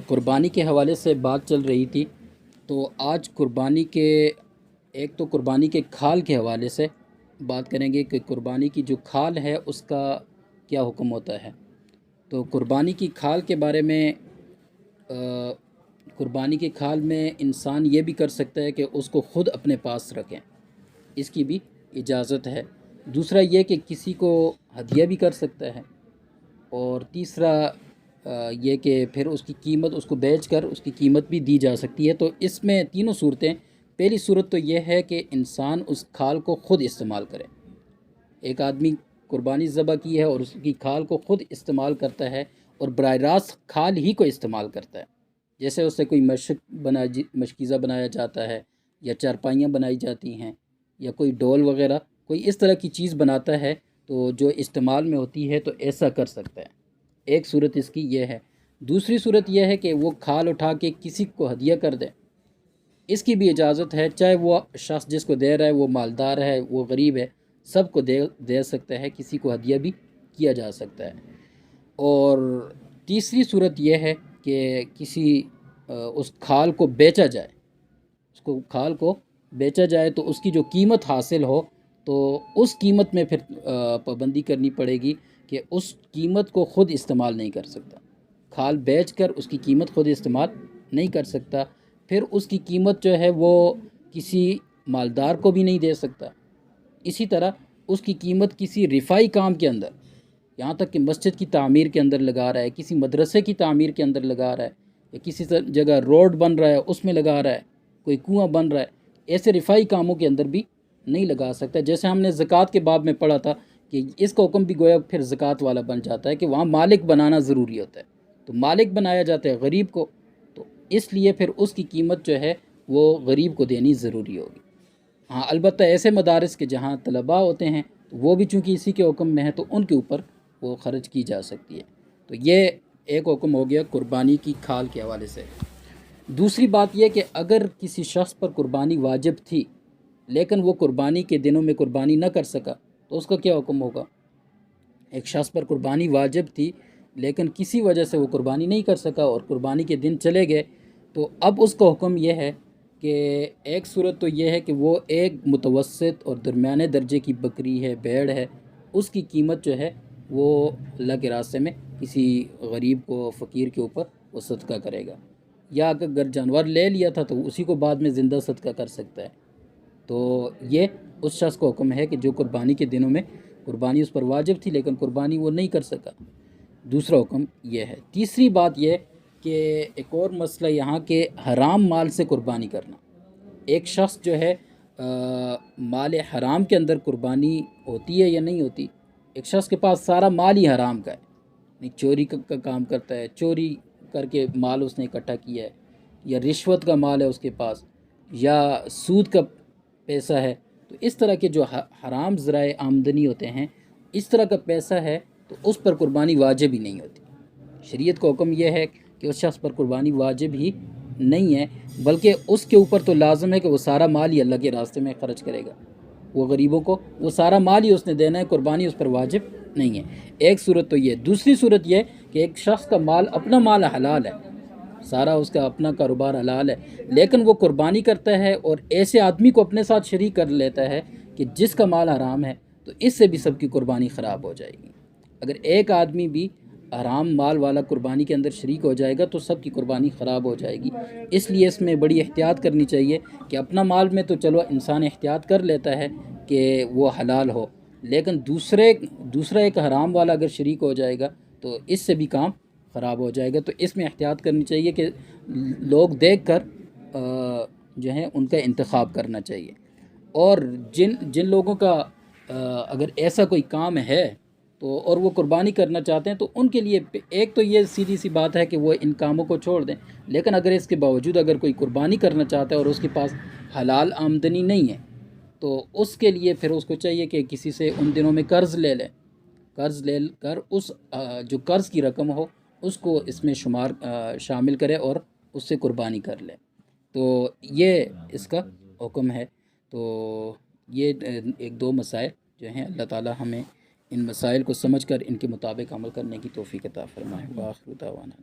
قربانی کے حوالے سے بات چل رہی تھی، تو آج قربانی کے ایک تو قربانی کے کھال کے حوالے سے بات کریں گے کہ قربانی کی جو کھال ہے اس کا کیا حکم ہوتا ہے۔ تو قربانی کی کھال کے بارے میں قربانی کی کھال میں انسان یہ بھی کر سکتا ہے کہ اس کو خود اپنے پاس رکھیں، اس کی بھی اجازت ہے۔ دوسرا یہ کہ کسی کو ہدیہ بھی کر سکتا ہے، اور تیسرا یہ کہ پھر اس کی قیمت، اس کو بیچ کر اس کی قیمت بھی دی جا سکتی ہے۔ تو اس میں تینوں صورتیں، پہلی صورت تو یہ ہے کہ انسان اس کھال کو خود استعمال کرے۔ ایک آدمی قربانی ذبح کی ہے اور اس کی کھال کو خود استعمال کرتا ہے، اور براہ راست کھال ہی کو استعمال کرتا ہے۔ جیسے اس سے کوئی مشکیزہ بنایا جاتا ہے، یا چارپائیاں بنائی جاتی ہیں، یا کوئی ڈول وغیرہ کوئی اس طرح کی چیز بناتا ہے تو جو استعمال میں ہوتی ہے، تو ایسا کر سکتا ہے۔ ایک صورت اس کی یہ ہے۔ دوسری صورت یہ ہے کہ وہ کھال اٹھا کے کسی کو ہدیہ کر دے، اس کی بھی اجازت ہے، چاہے وہ شخص جس کو دے رہا ہے وہ مالدار ہے، وہ غریب ہے، سب کو دے سکتا ہے، کسی کو ہدیہ بھی کیا جا سکتا ہے۔ اور تیسری صورت یہ ہے کہ کسی اس کھال کو بیچا جائے، اس کو کھال کو بیچا جائے تو اس کی جو قیمت حاصل ہو، تو اس قیمت میں پھر پابندی کرنی پڑے گی کہ اس قیمت کو خود استعمال نہیں کر سکتا۔ کھال بیچ کر اس کی قیمت خود استعمال نہیں کر سکتا، پھر اس کی قیمت جو ہے وہ کسی مالدار کو بھی نہیں دے سکتا۔ اسی طرح اس کی قیمت کسی رفائی کام کے اندر، یہاں تک کہ مسجد کی تعمیر کے اندر لگا رہا ہے، کسی مدرسے کی تعمیر کے اندر لگا رہا ہے، یا کسی جگہ روڈ بن رہا ہے اس میں لگا رہا ہے، کوئی کنواں بن رہا ہے، ایسے رفائی کاموں کے اندر بھی نہیں لگا سکتا۔ جیسے ہم نے زکوٰۃ کے باب میں پڑھا تھا کہ اس کا حکم بھی گویا پھر زکوٰۃ والا بن جاتا ہے کہ وہاں مالک بنانا ضروری ہوتا ہے، تو مالک بنایا جاتا ہے غریب کو، تو اس لیے پھر اس کی قیمت جو ہے وہ غریب کو دینی ضروری ہوگی۔ ہاں البتہ ایسے مدارس کے جہاں طلباء ہوتے ہیں تو وہ بھی چونکہ اسی کے حکم میں ہے، تو ان کے اوپر وہ خرچ کی جا سکتی ہے۔ تو یہ ایک حکم ہو گیا قربانی کی کھال کے حوالے سے۔ دوسری بات یہ کہ اگر کسی شخص پر قربانی واجب تھی لیکن وہ قربانی کے دنوں میں قربانی نہ کر سکا، تو اس کا کیا حکم ہوگا؟ ایک شخص پر قربانی واجب تھی لیکن کسی وجہ سے وہ قربانی نہیں کر سکا اور قربانی کے دن چلے گئے، تو اب اس کا حکم یہ ہے کہ ایک صورت تو یہ ہے کہ وہ ایک متوسط اور درمیانے درجے کی بکری ہے، بھیڑ ہے، اس کی قیمت جو ہے وہ اللہ کے راستے میں کسی غریب کو، فقیر کے اوپر وہ صدقہ کرے گا، یا اگر جانور لے لیا تھا تو اسی کو بعد میں زندہ صدقہ کر سکتا ہے۔ تو یہ اس شخص کو حکم ہے کہ جو قربانی کے دنوں میں قربانی اس پر واجب تھی لیکن قربانی وہ نہیں کر سکا۔ دوسرا حکم یہ ہے۔ تیسری بات یہ کہ ایک اور مسئلہ یہاں کہ حرام مال سے قربانی کرنا۔ ایک شخص جو ہے مال حرام کے اندر قربانی ہوتی ہے یا نہیں ہوتی؟ ایک شخص کے پاس سارا مال ہی حرام کا ہے، چوری کا کام کرتا ہے، چوری کر کے مال اس نے اکٹھا کیا ہے، یا رشوت کا مال ہے اس کے پاس، یا سود کا پیسہ ہے، تو اس طرح کے جو حرام ذرائع آمدنی ہوتے ہیں، اس طرح کا پیسہ ہے تو اس پر قربانی واجب ہی نہیں ہوتی۔ شریعت کا حکم یہ ہے کہ اس شخص پر قربانی واجب ہی نہیں ہے، بلکہ اس کے اوپر تو لازم ہے کہ وہ سارا مال ہی اللہ کے راستے میں خرچ کرے گا، وہ غریبوں کو وہ سارا مال ہی اس نے دینا ہے، قربانی اس پر واجب نہیں ہے۔ ایک صورت تو یہ۔ دوسری صورت یہ کہ ایک شخص کا مال، اپنا مال حلال ہے، سارا اس کا اپنا کاروبار حلال ہے، لیکن وہ قربانی کرتا ہے اور ایسے آدمی کو اپنے ساتھ شریک کر لیتا ہے کہ جس کا مال حرام ہے، تو اس سے بھی سب کی قربانی خراب ہو جائے گی۔ اگر ایک آدمی بھی حرام مال والا قربانی کے اندر شریک ہو جائے گا تو سب کی قربانی خراب ہو جائے گی۔ اس لیے اس میں بڑی احتیاط کرنی چاہیے کہ اپنا مال میں تو چلو انسان احتیاط کر لیتا ہے کہ وہ حلال ہو، لیکن دوسرا ایک حرام والا اگر شریک ہو جائے گا تو اس سے بھی کام خراب ہو جائے گا۔ تو اس میں احتیاط کرنی چاہیے کہ لوگ دیکھ کر جو ہے ان کا انتخاب کرنا چاہیے۔ اور جن لوگوں کا اگر ایسا کوئی کام ہے تو اور وہ قربانی کرنا چاہتے ہیں تو ان کے لیے ایک تو یہ سیدھی سی بات ہے کہ وہ ان کاموں کو چھوڑ دیں، لیکن اگر اس کے باوجود اگر کوئی قربانی کرنا چاہتا ہے اور اس کے پاس حلال آمدنی نہیں ہے تو اس کے لیے پھر اس کو چاہیے کہ کسی سے ان دنوں میں قرض لے لے کر اس جو قرض کی رقم ہو اس کو اس میں شامل کرے اور اس سے قربانی کر لے۔ تو یہ اس کا حکم ہے۔ تو یہ ایک دو مسائل جو ہیں، اللہ تعالی ہمیں ان مسائل کو سمجھ کر ان کے مطابق عمل کرنے کی توفیق عطا فرمائے۔ وآخر دعوانا